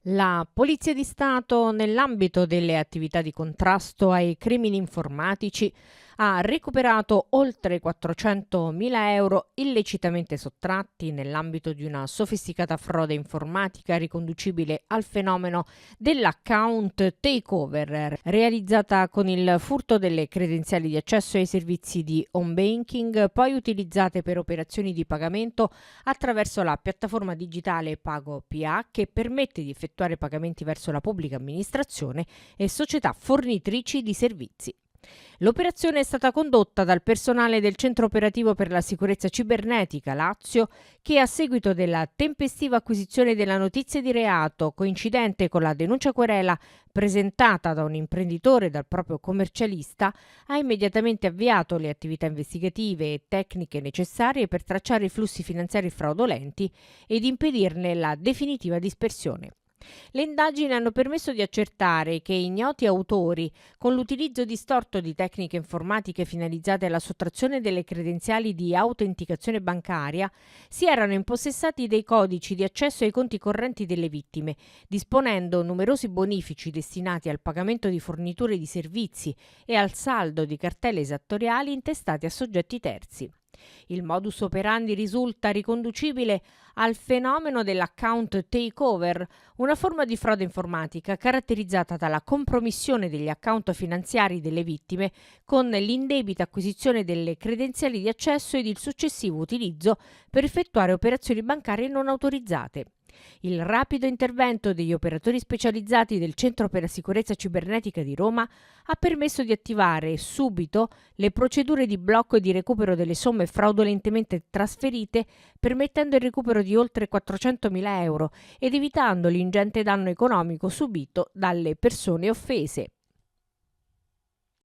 La Polizia di Stato, nell'ambito delle attività di contrasto ai crimini informatici, ha recuperato oltre 400.000 euro illecitamente sottratti nell'ambito di una sofisticata frode informatica riconducibile al fenomeno dell'account takeover, realizzata con il furto delle credenziali di accesso ai servizi di home banking, poi utilizzate per operazioni di pagamento attraverso la piattaforma digitale PagoPA, che permette di effettuare pagamenti verso la pubblica amministrazione e società fornitrici di servizi. L'operazione è stata condotta dal personale del Centro Operativo per la Sicurezza Cibernetica Lazio, che a seguito della tempestiva acquisizione della notizia di reato coincidente con la denuncia querela presentata da un imprenditore e dal proprio commercialista, ha immediatamente avviato le attività investigative e tecniche necessarie per tracciare i flussi finanziari fraudolenti ed impedirne la definitiva dispersione. Le indagini hanno permesso di accertare che ignoti autori, con l'utilizzo distorto di tecniche informatiche finalizzate alla sottrazione delle credenziali di autenticazione bancaria, si erano impossessati dei codici di accesso ai conti correnti delle vittime, disponendo numerosi bonifici destinati al pagamento di forniture di servizi e al saldo di cartelle esattoriali intestate a soggetti terzi. Il modus operandi risulta riconducibile al fenomeno dell'account takeover, una forma di frode informatica caratterizzata dalla compromissione degli account finanziari delle vittime con l'indebita acquisizione delle credenziali di accesso ed il successivo utilizzo per effettuare operazioni bancarie non autorizzate. Il rapido intervento degli operatori specializzati del Centro per la Sicurezza Cibernetica di Roma ha permesso di attivare subito le procedure di blocco e di recupero delle somme fraudolentemente trasferite, permettendo il recupero di oltre 400.000 euro ed evitando l'ingente danno economico subito dalle persone offese.